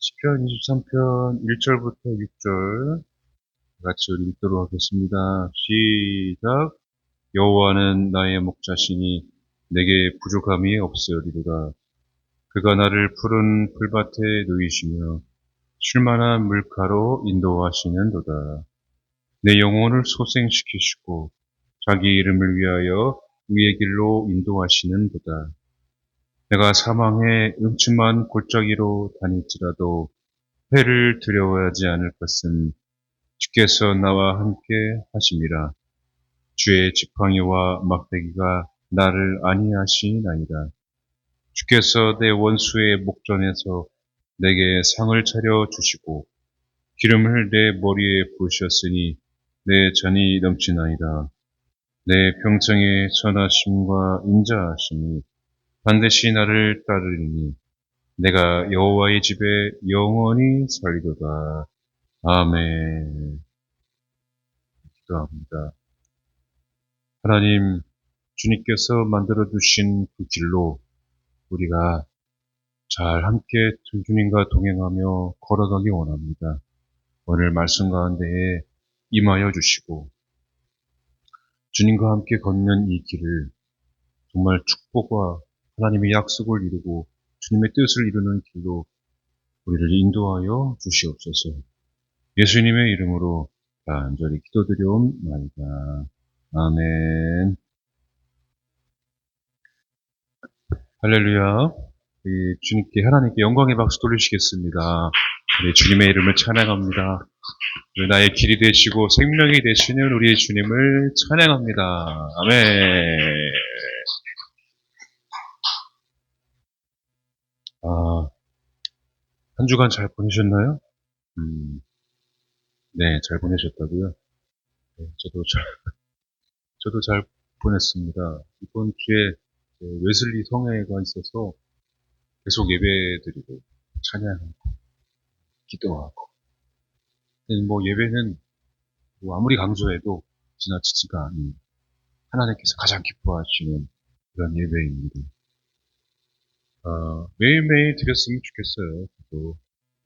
시편 23편 1절부터 6절 같이 우리 읽도록 하겠습니다. 시작. 여호와는 나의 목자시니 내게 부족함이 없으리로다. 그가 나를 푸른 풀밭에 누이시며 쉴만한 물가로 인도하시는도다. 내 영혼을 소생시키시고 자기 이름을 위하여 의의 길로 인도하시는도다. 내가 사망의 음침한 골짜기로 다닐지라도 해를 두려워하지 않을 것은 주께서 나와 함께 하심이라. 주의 지팡이와 막대기가 나를 안위하시나이다. 주께서 내 원수의 목전에서 내게 상을 차려 주시고 기름을 내 머리에 부으셨으니 내 잔이 넘치나이다. 내 평생의 선하심과 인자하심이 반드시 나를 따르리니 내가 여호와의 집에 영원히 살리도다. 아멘. 기도합니다. 하나님, 주님께서 만들어주신 그 길로 우리가 잘 함께 주님과 동행하며 걸어가기 원합니다. 오늘 말씀 가운데에 임하여 주시고 주님과 함께 걷는 이 길을 정말 축복과 하나님의 약속을 이루고 주님의 뜻을 이루는 길로 우리를 인도하여 주시옵소서. 예수님의 이름으로 간절히 기도드려옵나이다. 아멘. 할렐루야. 우리 주님께 하나님께 영광의 박수 돌리시겠습니다. 우리 주님의 이름을 찬양합니다. 나의 길이 되시고 생명이 되시는 우리의 주님을 찬양합니다. 아멘. 한 주간 잘 보내셨나요? 네, 잘 보내셨다고요? 네, 저도 잘 보냈습니다. 이번 주에 웨슬리 성회가 있어서 계속 예배드리고 찬양하고 기도하고. 뭐 예배는 뭐 아무리 강조해도 지나치지가 않은 하나님께서 가장 기뻐하시는 그런 예배입니다. 매일매일 드렸으면 좋겠어요. 또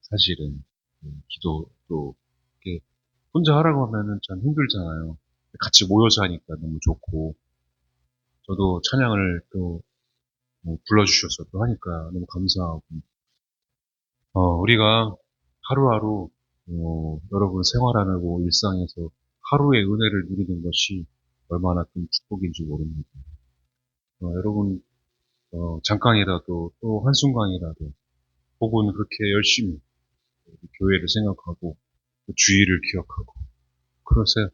사실은 기도도 이렇게 혼자 하라고 하면은 참 힘들잖아요. 같이 모여서 하니까 너무 좋고 저도 찬양을 또 불러주셔서 또 하니까 너무 감사하고 우리가 하루하루 여러분 생활하고 일상에서 하루의 은혜를 누리는 것이 얼마나 큰 축복인지 모릅니다. 여러분 잠깐이라도 또 한순간이라도 혹은 그렇게 열심히 교회를 생각하고 또 주의를 기억하고 그러세요.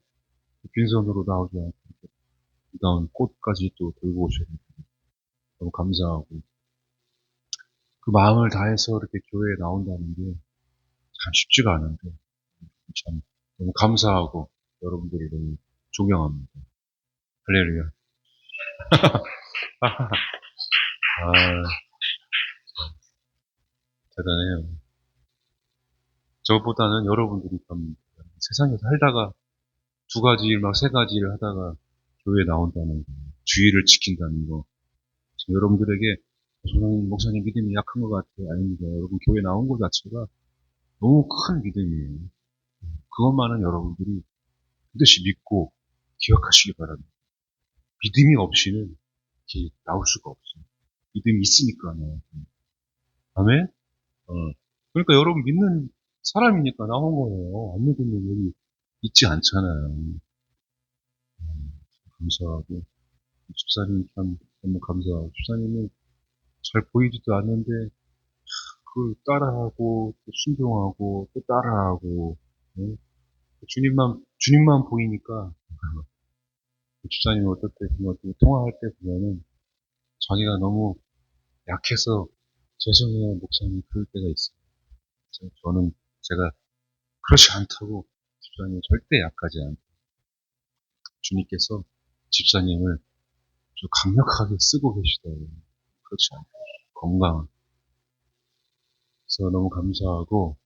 빈손으로 나오지 않고 그다음 꽃까지 또 들고 오셔서 너무 감사하고 그 마음을 다해서 이렇게 교회에 나온다는 게 참 쉽지가 않은데 참 너무 감사하고 여러분들을 너무 존경합니다. 할렐루야. 아, 대단해요. 저보다는 여러분들이 참 세상에 살다가 두 가지 일, 막 세 가지 일을 하다가 교회에 나온다는 거, 주의를 지킨다는 거. 여러분들에게 저는 목사님 믿음이 약한 것 같아요. 아닙니다. 여러분 교회 나온 것 자체가 너무 큰 믿음이에요. 그것만은 여러분들이 반드시 믿고 기억하시기 바랍니다. 믿음이 없이는 이렇게 나올 수가 없어요. 믿음이 있으니까 나와요. 아멘? 어. 그러니까 여러분 믿는 사람이니까 나온 거예요. 안 믿으면 여기 있지 않잖아요. 감사하고. 집사님 참 너무 감사하고. 집사님은 잘 보이지도 않는데 그걸 따라하고 또 순종하고 또 따라하고 네? 주님만 보이니까 집사님 어떨 때 보면 통화할 때 보면은 자기가 너무 약해서 죄송해요 목사님 그럴 때가 있어요. 저는 제가 그렇지 않다고 집사님 절대 약하지 않고 주님께서 집사님을 좀 강력하게 쓰고 계시더라고요. 그렇지 않고 건강. 그래서 너무 감사하고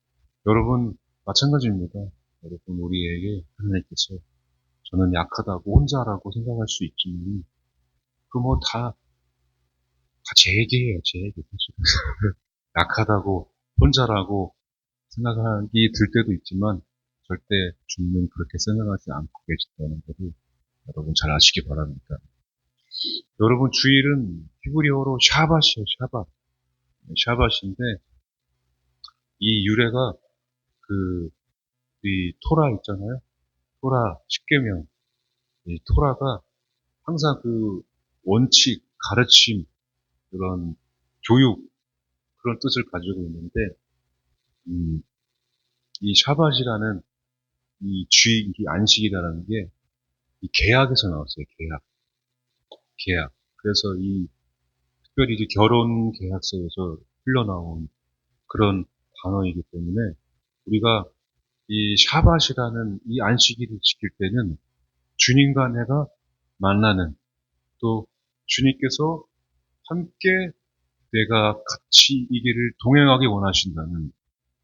여러분 마찬가지입니다. 여러분 우리에게 하나님께서 저는 약하다고 혼자라고 생각할 수 있지만 그 뭐 다 제 얘기예요. 제 얘기 사실. 약하다고 혼자라고 생각이 들 때도 있지만 절대 주님은 그렇게 생각하지 않고 계시다는 것을 여러분 잘 아시기 바랍니다. 여러분 주일은 히브리어로 샤밧이에요. 샤밧. 샤밧인데 이 유래가 그 이 토라 있잖아요. 토라 십계명. 이 토라가 항상 그 원칙, 가르침, 그런 교육 그런 뜻을 가지고 있는데 이 샤밧이라는 이 주일, 이 안식이라는 게 이 계약에서 나왔어요. 계약, 계약. 그래서 이 특별히 이제 결혼 계약서에서 흘러나온 그런 단어이기 때문에 우리가 이 샤밧이라는 이 안식일을 지킬 때는 주님과 내가 만나는 또 주님께서 함께 내가 같이 이 길을 동행하기 원하신다는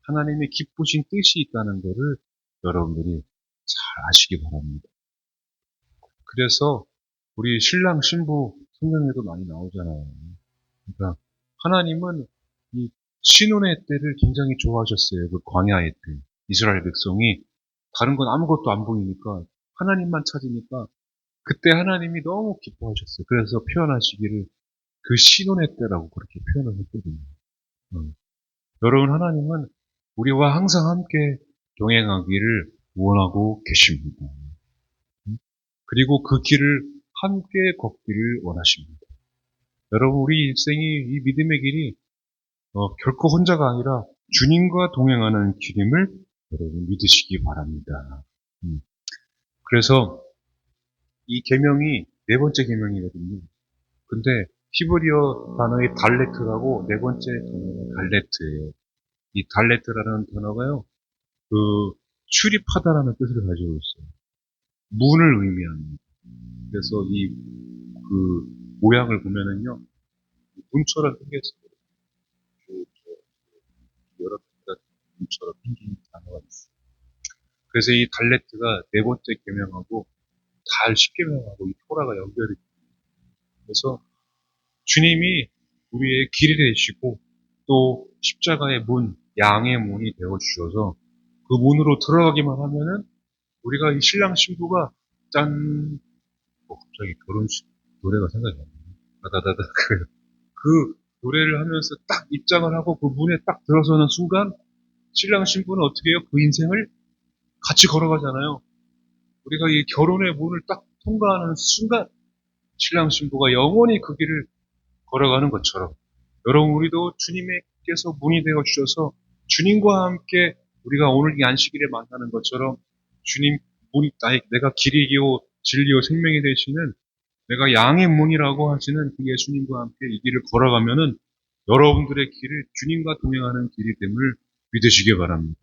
하나님의 기쁘신 뜻이 있다는 것을 여러분들이 잘 아시기 바랍니다. 그래서 우리 신랑 신부 성경에도 많이 나오잖아요. 그러니까 하나님은 이 신혼의 때를 굉장히 좋아하셨어요. 그 광야의 때. 이스라엘 백성이 다른 건 아무것도 안 보이니까 하나님만 찾으니까 그때 하나님이 너무 기뻐하셨어요. 그래서 표현하시기를 그 신혼의 때라고 그렇게 표현을 했거든요. 여러분 하나님은 우리와 항상 함께 동행하기를 원하고 계십니다. 그리고 그 길을 함께 걷기를 원하십니다. 여러분 우리 인생이 이 믿음의 길이 결코 혼자가 아니라 주님과 동행하는 길임을 여러분 믿으시기 바랍니다. 그래서 이 계명이 네 번째 계명이거든요. 근데 히브리어 단어의 달레트라고 네 번째 단어가 달레트예요. 이 달레트라는 단어가요, 그 출입하다라는 뜻을 가지고 있어요. 문을 의미합니다. 그래서 이 그 모양을 보면은요, 문처럼 생겼어요. 여러 가지가 문처럼 생긴 단어가 있어요. 그래서 이 달레트가 네 번째 계명하고 달 10계명하고 이 토라가 연결이 돼요. 그래서 주님이 우리의 길이 되시고 또 십자가의 문, 양의 문이 되어 주셔서 그 문으로 들어가기만 하면은 우리가 이 신랑 신부가 짠, 갑자기 결혼식 노래가 생각이 안 나네. 다다다다 그 노래를 하면서 딱 입장을 하고 그 문에 딱 들어서는 순간 신랑 신부는 어떻게 해요? 그 인생을 같이 걸어가잖아요. 우리가 이 결혼의 문을 딱 통과하는 순간 신랑 신부가 영원히 그 길을 걸어가는 것처럼 여러분 우리도 주님께서 문이 되어 주셔서 주님과 함께 우리가 오늘 이 안식일에 만나는 것처럼 주님 문이 내가 길이요 진리요 생명이 되시는 내가 양의 문이라고 하시는 그 예수님과 함께 이 길을 걸어가면은 여러분들의 길을 주님과 동행하는 길이 됨을 믿으시기 바랍니다.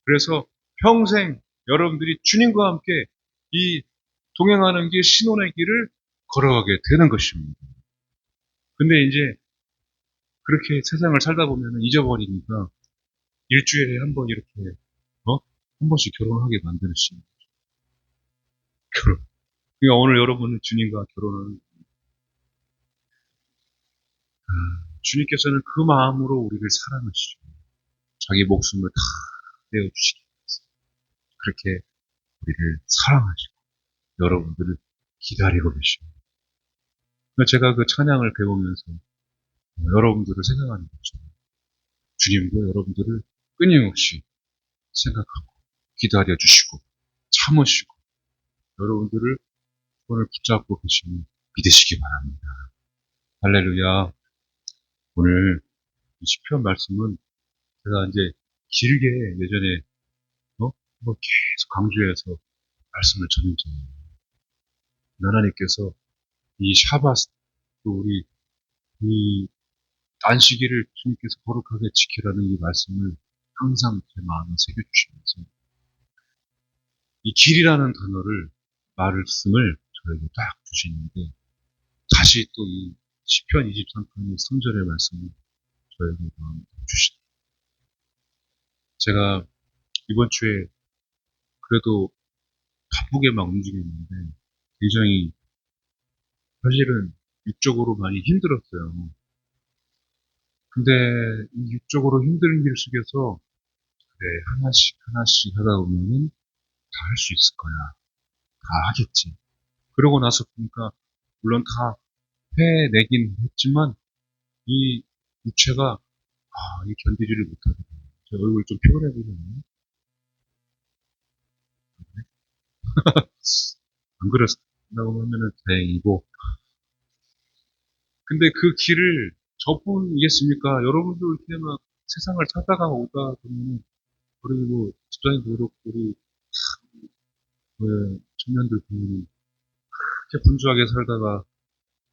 그래서 평생 여러분들이 주님과 함께 이 동행하는 길, 신혼의 길을 걸어가게 되는 것입니다. 근데 이제 그렇게 세상을 살다 보면 잊어버리니까 일주일에 한 번 이렇게, 한 번씩 결혼하게 만드시는 결혼. 그러니까 오늘 여러분은 주님과 결혼하는, 주님께서는 그 마음으로 우리를 사랑하시죠. 자기 목숨을 다 내어주시기 위해서. 그렇게 우리를 사랑하시고, 여러분들을 기다리고 계십니다. 제가 그 찬양을 배우면서 여러분들을 생각하는 거죠. 주님도 여러분들을 끊임없이 생각하고, 기다려주시고, 참으시고, 여러분들을 손을 붙잡고 계시는 믿으시기 바랍니다. 할렐루야. 오늘 이 시편 말씀은 제가 이제 길게 예전에 한번 계속 강조해서 말씀을 전했잖아요. 하나님께서 이 샤밧 또 우리 이 안식일을 주님께서 거룩하게 지키라는 이 말씀을 항상 제 마음에 새겨주시면서 이 길이라는 단어를 말씀을 저에게 딱 주시는데 다시 또 이 시편 23편의 3절의 말씀을 저에게 마음에 주시다. 제가 이번 주에 그래도 바쁘게 막 움직였는데 굉장히 사실은 육적으로 많이 힘들었어요. 근데 이 육적으로 힘든 길 속에서 하나씩 하나씩 하다 보면은 다 할 수 있을 거야. 다 하겠지. 그러고 나서 보니까 물론 다 해내긴 했지만 이 육체가 이 견디지를 못하더라고요. 제 얼굴 좀 피곤해 보이나요? 안 그랬다고 하면은 다행이고. 근데 그 길을 저뿐이겠습니까? 여러분도 이렇게 막 세상을 찾다가 오다 보면은 그리고 집사님도 그렇고 우리 청년들 보면은 이렇게 분주하게 살다가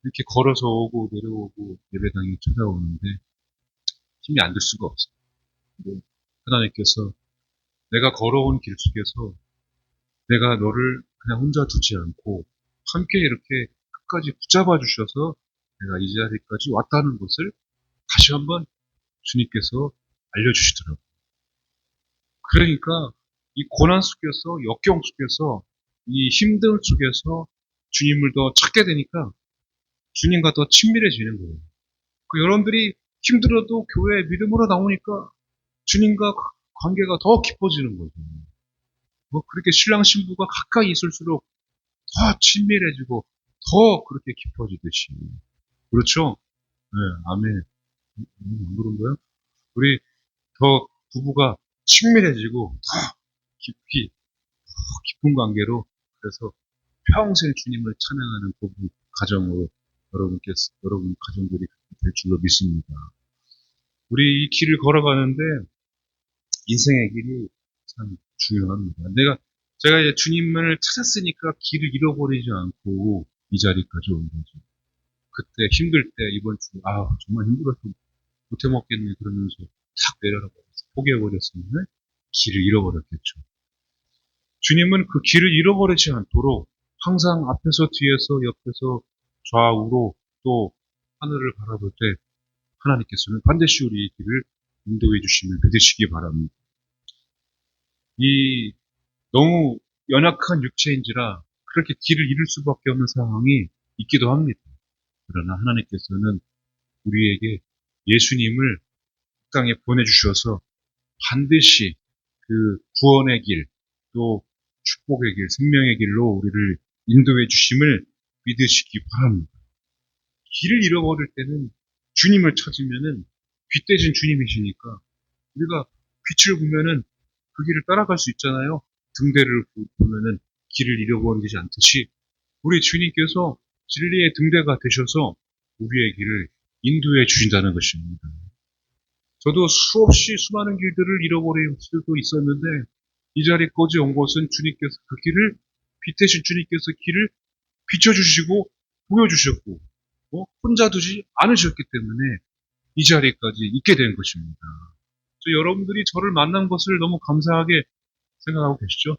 이렇게 걸어서 오고 내려오고 예배당에 찾아오는데 힘이 안 들 수가 없어요. 근데 하나님께서 내가 걸어온 길 속에서 내가 너를 그냥 혼자 두지 않고 함께 이렇게 끝까지 붙잡아 주셔서 내가 이 자리까지 왔다는 것을 다시 한번 주님께서 알려주시더라고요. 그러니까 이 고난 속에서, 역경 속에서, 이 힘듦 속에서 주님을 더 찾게 되니까 주님과 더 친밀해지는 거예요. 여러분들이 힘들어도 교회에 믿음으로 나오니까 주님과 관계가 더 깊어지는 거죠. 그렇게 신랑 신부가 가까이 있을수록 더 친밀해지고 더 그렇게 깊어지듯이. 그렇죠? 네, 아멘. 안 그런가요? 우리 더 부부가 친밀해지고 더 깊이, 더 깊은 관계로 그래서 평생 주님을 찬양하는 부부 가정으로 여러분 가정들이 될 줄로 믿습니다. 우리 이 길을 걸어가는데 인생의 길이 참 중요합니다. 제가 이제 주님을 찾았으니까 길을 잃어버리지 않고 이 자리까지 온 거죠. 그때 힘들 때 이번 주 정말 힘들어서 못 해먹겠네 그러면서 탁 내려라 버렸어. 포기해버렸으면 길을 잃어버렸겠죠. 주님은 그 길을 잃어버리지 않도록 항상 앞에서 뒤에서 옆에서 좌우로 또 하늘을 바라볼 때 하나님께서는 반드시 우리 길을 인도해 주시면 믿으시기 바랍니다. 이 너무 연약한 육체인지라 그렇게 길을 잃을 수밖에 없는 상황이 있기도 합니다. 그러나 하나님께서는 우리에게 예수님을 땅에 보내주셔서 반드시 그 구원의 길, 또 축복의 길, 생명의 길로 우리를 인도해 주심을 믿으시기 바랍니다. 길을 잃어버릴 때는 주님을 찾으면은 빛 대신 주님이시니까 우리가 빛을 보면은 그 길을 따라갈 수 있잖아요. 등대를 보면은 길을 잃어버리지 않듯이 우리 주님께서 진리의 등대가 되셔서 우리의 길을 인도해 주신다는 것입니다. 저도 수없이 수많은 길들을 잃어버릴 수도 있었는데 이 자리까지 온 것은 주님께서 그 길을 빛 대신 주님께서 길을 비춰주시고 보여주셨고 혼자 두지 않으셨기 때문에 이 자리까지 있게 된 것입니다. 여러분들이 저를 만난 것을 너무 감사하게 생각하고 계시죠?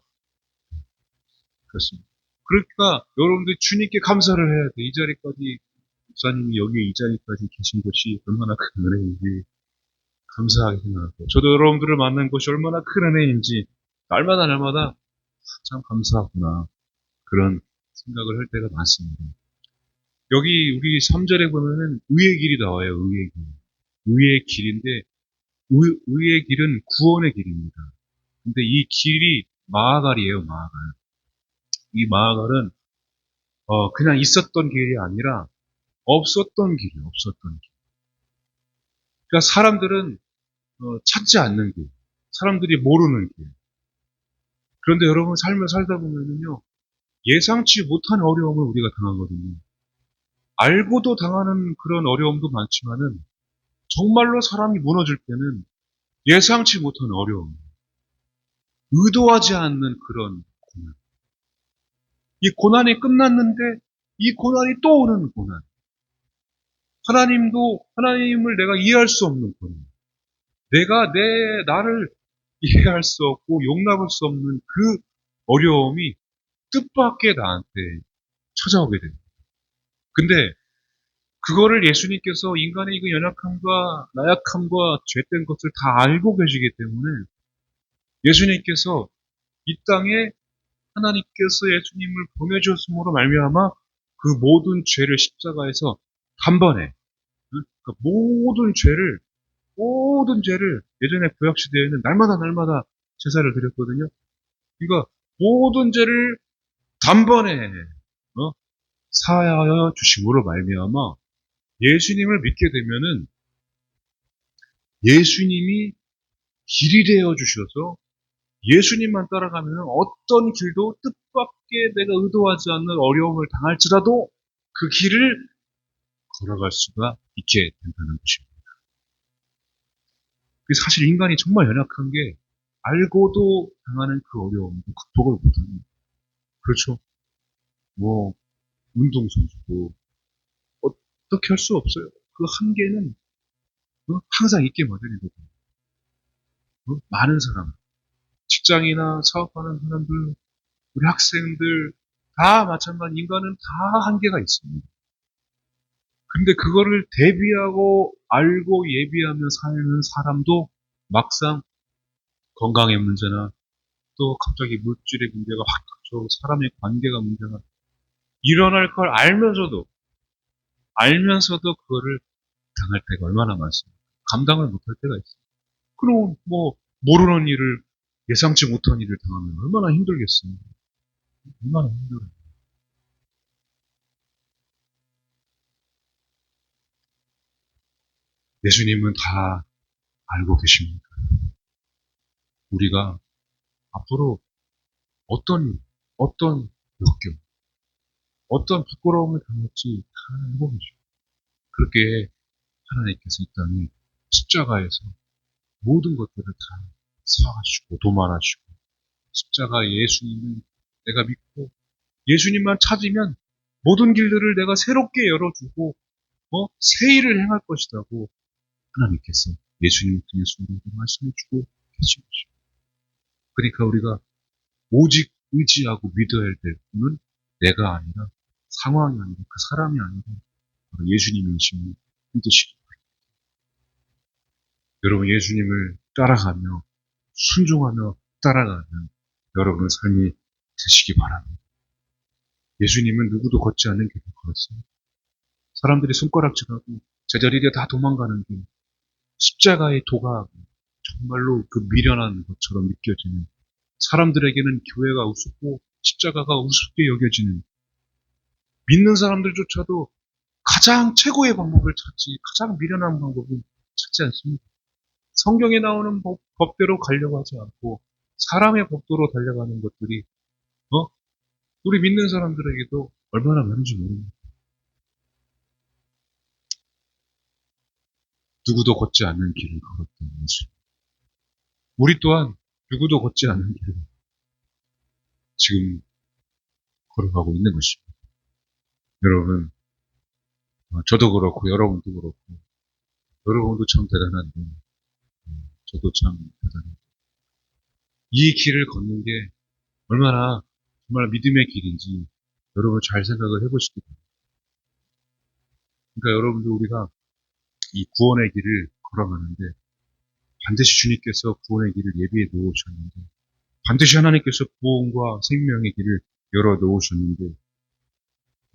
그렇습니다. 그러니까 여러분들이 주님께 감사를 해야 돼. 이 자리까지 목사님이 여기 이 자리까지 계신 것이 얼마나 큰 은혜인지 감사하게 생각하고 저도 여러분들을 만난 것이 얼마나 큰 은혜인지 날마다 참 감사하구나 그런 생각을 할 때가 많습니다. 여기 우리 3절에 보면은 의의 길이 나와요. 의의 길. 의의 길인데 의의 길은 구원의 길입니다. 근데 이 길이 마아갈이에요. 마아갈. 이 마아갈은 그냥 있었던 길이 아니라 없었던 길이에요. 없었던 길. 그러니까 사람들은 찾지 않는 길. 사람들이 모르는 길. 그런데 여러분 삶을 살다 보면은요. 예상치 못한 어려움을 우리가 당하거든요. 알고도 당하는 그런 어려움도 많지만은 정말로 사람이 무너질 때는 예상치 못한 어려움, 의도하지 않는 그런 고난. 이 고난이 끝났는데 이 고난이 또 오는 고난. 하나님을 내가 이해할 수 없는 고난. 내가 나를 이해할 수 없고 용납할 수 없는 그 어려움이 뜻밖의 나한테 찾아오게 됩니다. 근데 그거를 예수님께서 인간의 그 연약함과 나약함과 죄된 것을 다 알고 계시기 때문에 예수님께서 이 땅에 하나님께서 예수님을 보내주셨음으로 말미암아 그 모든 죄를 십자가에서 단번에 그러니까 모든 죄를 모든 죄를, 예전에 구약시대에는 날마다 제사를 드렸거든요. 그러니까 모든 죄를 단번에 사하여 주심으로 말미암아 예수님을 믿게 되면은 예수님이 길이 되어 주셔서 예수님만 따라가면 어떤 길도 뜻밖의 내가 의도하지 않는 어려움을 당할지라도 그 길을 걸어갈 수가 있게 된다는 것입니다. 사실 인간이 정말 연약한 게 알고도 당하는 그 어려움도 극복을 못합니다. 그렇죠? 뭐 운동선수도 어떻게 할 수 없어요. 그 한계는 항상 있게 마련이거든요. 많은 사람, 직장이나 사업하는 사람들, 우리 학생들 다 마찬가지. 인간은 다 한계가 있습니다. 근데 그거를 대비하고 알고 예비하며 사는 사람도 막상 건강의 문제나 또 갑자기 물질의 문제가 확 닥쳐 사람의 관계가 문제가 일어날 걸 알면서도 그거를 당할 때가 얼마나 많습니까? 감당을 못할 때가 있어요. 그럼 뭐 모르는 일을 예상치 못한 일을 당하면 얼마나 힘들겠어요. 얼마나 힘들어요. 예수님은 다 알고 계십니다. 우리가 앞으로 어떤 역경, 어떤 부끄러움을 당할지 다 알고 계십니다. 그렇게 하나님께서 이 땅에 십자가에서 모든 것들을 다 사하시고 도말하시고 십자가 예수님은 내가 믿고 예수님만 찾으면 모든 길들을 내가 새롭게 열어주고 새 일을 행할 것이라고 하나님께서 예수님을 통해서 우리에게 말씀해주고 계신 것입니다. 그러니까 우리가 오직 의지하고 믿어야 될 분은 내가 아니라 상황이 아니라 그 사람이 아니라 바로 예수님이심을 믿으시기 바랍니다. 여러분 예수님을 따라가며 순종하며 따라가는 여러분의 삶이 되시기 바랍니다. 예수님은 누구도 걷지 않는 길을 걸었어요. 사람들이 손가락질하고 제자리에 다 도망가는 길, 십자가의 도가 정말로 그 미련한 것처럼 느껴지는, 사람들에게는 교회가 우습고 십자가가 우습게 여겨지는, 믿는 사람들조차도 가장 최고의 방법을 찾지, 가장 미련한 방법을 찾지 않습니다. 성경에 나오는 법대로 가려고 하지 않고 사람의 법도로 달려가는 것들이 우리 믿는 사람들에게도 얼마나 많은지 모릅니다. 누구도 걷지 않는 길을 걸었던 예수. 우리 또한 누구도 걷지 않는 길을 지금 걸어가고 있는 것입니다. 여러분, 저도 그렇고 여러분도 그렇고 여러분도 참 대단한데 저도 참 대단해요. 이 길을 걷는 게 얼마나 정말 믿음의 길인지 여러분 잘 생각을 해보시기 바랍니다. 그러니까 여러분들 우리가 이 구원의 길을 걸어가는데 반드시 주님께서 구원의 길을 예비해 놓으셨는데 반드시 하나님께서 구원과 생명의 길을 열어 놓으셨는데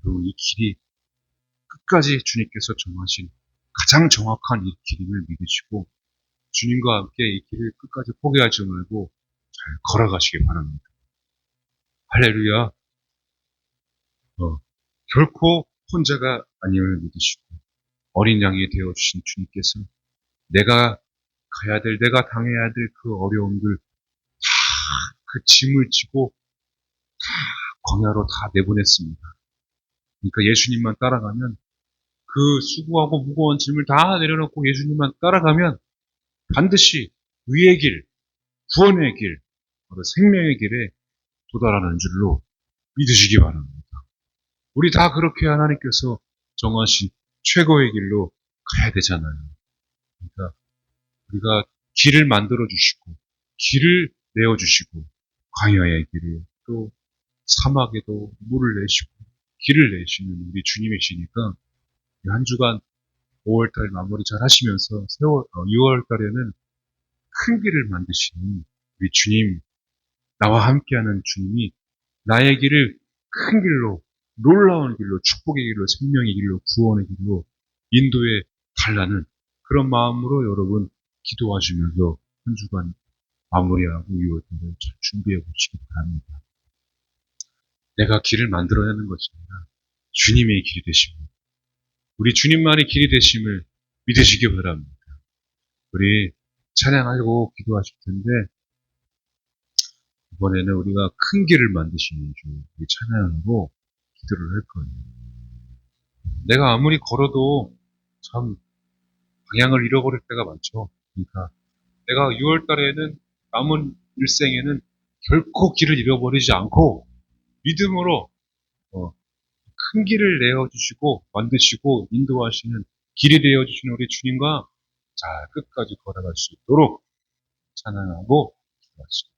그리고 이 길이 끝까지 주님께서 정하신 가장 정확한 이 길임을 믿으시고 주님과 함께 이 길을 끝까지 포기하지 말고 잘 걸어가시기 바랍니다. 할렐루야. 결코 혼자가 아님을 믿으시고 어린 양이 되어주신 주님께서 내가 가야 될, 내가 당해야 될 그 어려움들 다 그 짐을 지고 광야로 다 내보냈습니다. 그러니까 예수님만 따라가면 그 수고하고 무거운 짐을 다 내려놓고 예수님만 따라가면 반드시 의의 길, 구원의 길, 바로 생명의 길에 도달하는 줄로 믿으시기 바랍니다. 우리 다 그렇게 하나님께서 정하신 최고의 길로 가야 되잖아요. 그러니까 우리가 길을 만들어 주시고 길을 내어 주시고 광야의 길을 또 사막에도 물을 내시고 길을 내시는 우리 주님이시니까 한 주간 5월달 마무리 잘 하시면서 6월달에는 큰 길을 만드시는 우리 주님, 나와 함께하는 주님이 나의 길을 큰 길로, 놀라운 길로, 축복의 길로, 생명의 길로, 구원의 길로 인도해 달라는 그런 마음으로 여러분 기도하시면서 한 주간 마무리하고 6월달을 잘 준비해 보시기 바랍니다. 내가 길을 만들어내는 것이 아니라 주님의 길이 되십니다. 우리 주님만의 길이 되심을 믿으시기 바랍니다. 우리 찬양하고 기도하실 텐데 이번에는 우리가 큰 길을 만드시는 주 우리 찬양하고 기도를 할 거예요. 내가 아무리 걸어도 참 방향을 잃어버릴 때가 많죠. 그러니까 내가 6월 달에는 남은 일생에는 결코 길을 잃어버리지 않고 믿음으로 큰 길을 내어주시고 만드시고 인도하시는 길이 되어주시는 우리 주님과 잘 끝까지 걸어갈 수 있도록 찬양하고 기도하시겠습니다.